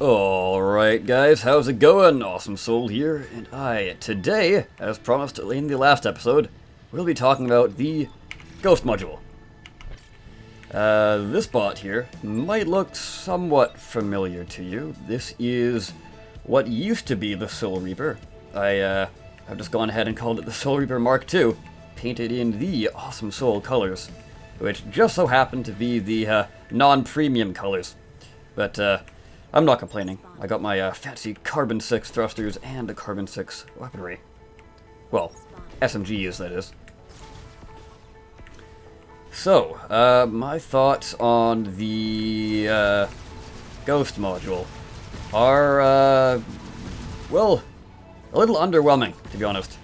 Alright guys, how's it going? Awesome Soul here, and today, as promised in the last episode, we'll be talking about the Ghost module. This bot here might look somewhat familiar to you. This is what used to be the Soul Reaper. I've just gone ahead and called it the Soul Reaper Mark II, painted in the Awesome Soul colors, which just so happen to be the non-premium colors. But I'm not complaining. I got my fancy Carbon 6 thrusters and a Carbon 6 weaponry. Well, SMGs, that is. So, my thoughts on the Ghost module are, well, a little underwhelming, to be honest.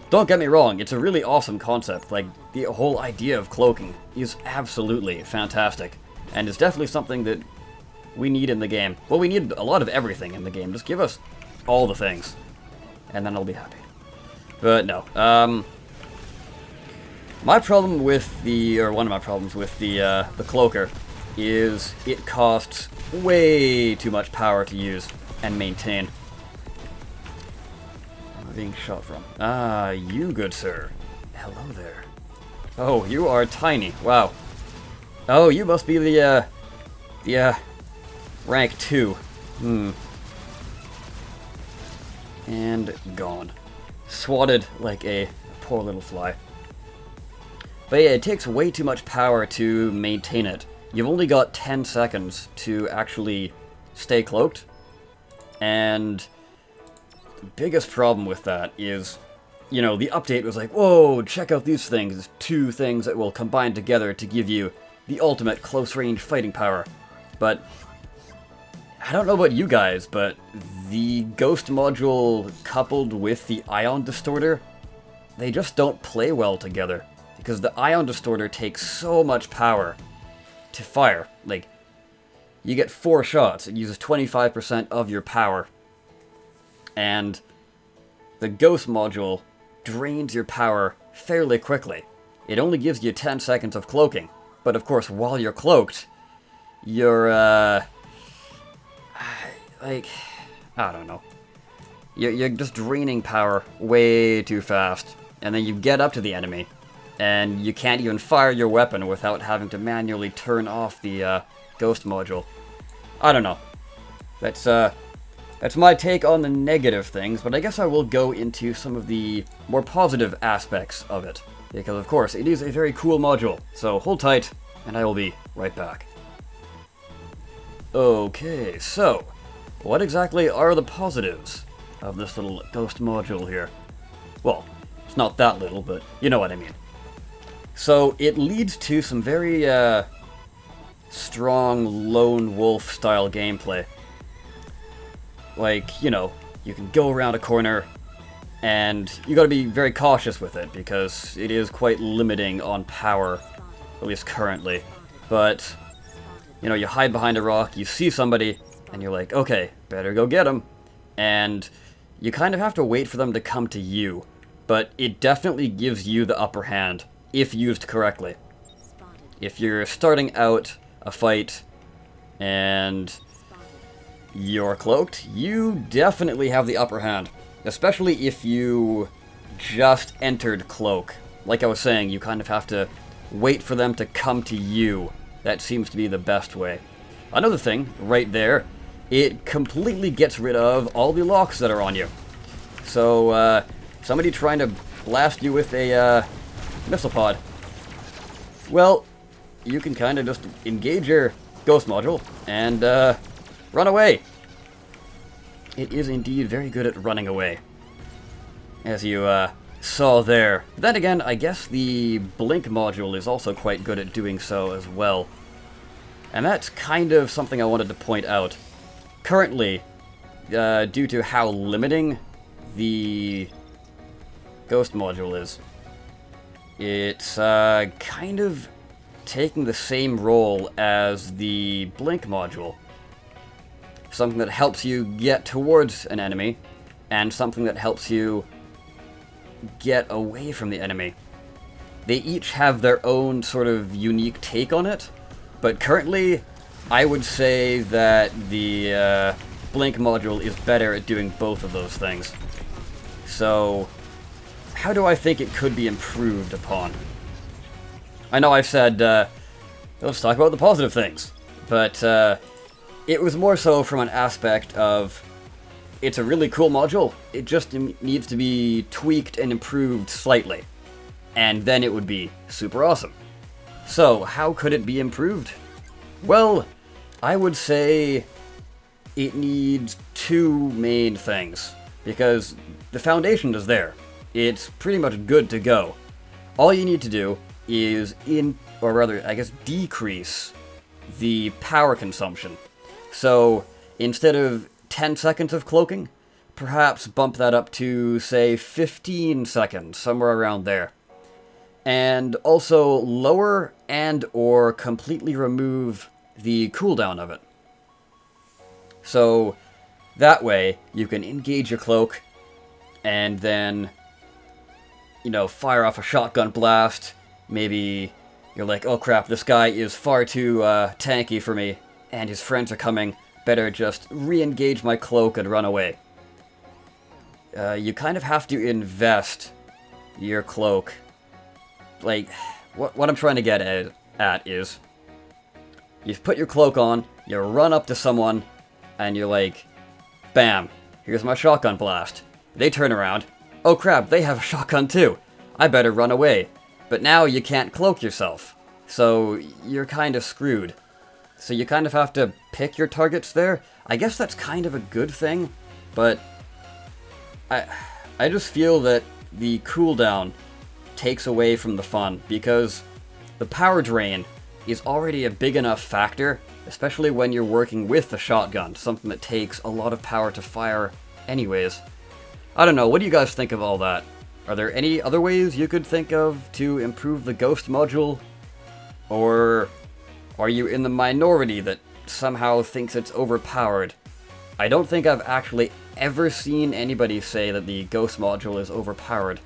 Don't get me wrong, it's a really awesome concept. Like, the whole idea of cloaking is absolutely fantastic, and it's definitely something that we need in the game. Well, we need a lot of everything in the game. Just give us all the things, and then I'll be happy. But no, my problem with the, or one of my problems with the cloaker is it costs way too much power to use and maintain. Where am I being shot from? Ah, you good sir. Hello there. Oh, you are tiny. Wow. Oh, you must be the rank 2. And gone. Swatted like a poor little fly. But yeah, it takes way too much power to maintain it. You've only got 10 seconds to actually stay cloaked. And the biggest problem with that is, you know, the update was like, whoa, check out these things. 2 things that will combine together to give you the ultimate close-range fighting power. But I don't know about you guys, but the Ghost module coupled with the Ion Distorter, they just don't play well together. Because the Ion Distorter takes so much power to fire. Like, you get 4 shots, it uses 25% of your power. And the Ghost module drains your power fairly quickly. It only gives you 10 seconds of cloaking. But of course, while you're cloaked, you're, like, I don't know. You're just draining power way too fast. And then you get up to the enemy, and you can't even fire your weapon without having to manually turn off the Ghost module. I don't know. That's my take on the negative things, but I guess I will go into some of the more positive aspects of it. Because of course, it is a very cool module. So hold tight, and I will be right back. Okay, so what exactly are the positives of this little Ghost module here? Well, it's not that little, but you know what I mean. So it leads to some very strong lone wolf style gameplay. Like, you know, you can go around a corner and you gotta be very cautious with it because it is quite limiting on power, at least currently. But, you know, you hide behind a rock, you see somebody, and you're like, okay, better go get them. And you kind of have to wait for them to come to you. But it definitely gives you the upper hand, if used correctly. If you're starting out a fight and you're cloaked, you definitely have the upper hand. Especially if you just entered cloak. Like I was saying, you kind of have to wait for them to come to you. That seems to be the best way. Another thing, right there, it completely gets rid of all the locks that are on you. So, somebody trying to blast you with a missile pod, well, you can kind of just engage your Ghost module and run away. It is indeed very good at running away, as you saw there. Then again, I guess the Blink module is also quite good at doing so as well. And that's kind of something I wanted to point out. Currently, due to how limiting the Ghost module is, it's kind of taking the same role as the Blink module. Something that helps you get towards an enemy, and something that helps you get away from the enemy. They each have their own sort of unique take on it, but currently I would say that the Blink module is better at doing both of those things. So, how do I think it could be improved upon? I know I've said, let's talk about the positive things, but it was more so from an aspect of, it's a really cool module, it just needs to be tweaked and improved slightly, and then it would be super awesome. So, how could it be improved? Well, I would say it needs two main things, because the foundation is there. It's pretty much good to go. All you need to do is decrease the power consumption. So, instead of 10 seconds of cloaking, perhaps bump that up to, say, 15 seconds, somewhere around there. And also lower and or completely remove the cooldown of it. So, that way, you can engage your cloak, and then, you know, fire off a shotgun blast. Maybe you're like, oh crap, this guy is far too tanky for me, and his friends are coming, better just re-engage my cloak and run away. You kind of have to invest your cloak. Like, what I'm trying to get at is, you put your cloak on, you run up to someone, and you're like, bam, here's my shotgun blast. They turn around, oh crap, they have a shotgun too. I better run away. But now you can't cloak yourself, so you're kind of screwed. So you kind of have to pick your targets there. I guess that's kind of a good thing, but I just feel that the cooldown takes away from the fun, because the power drain is already a big enough factor, especially when you're working with the shotgun, something that takes a lot of power to fire anyways. I don't know, what do you guys think of all that? Are there any other ways you could think of to improve the Ghost module? Or are you in the minority that somehow thinks it's overpowered? I don't think I've actually ever seen anybody say that the Ghost module is overpowered.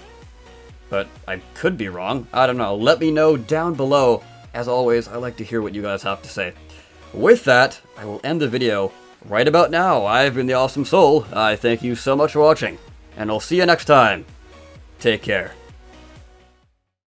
But I could be wrong. I don't know. Let me know down below. As always, I like to hear what you guys have to say. With that, I will end the video right about now. I've been the Awesome Soul. I thank you so much for watching, and I'll see you next time. Take care.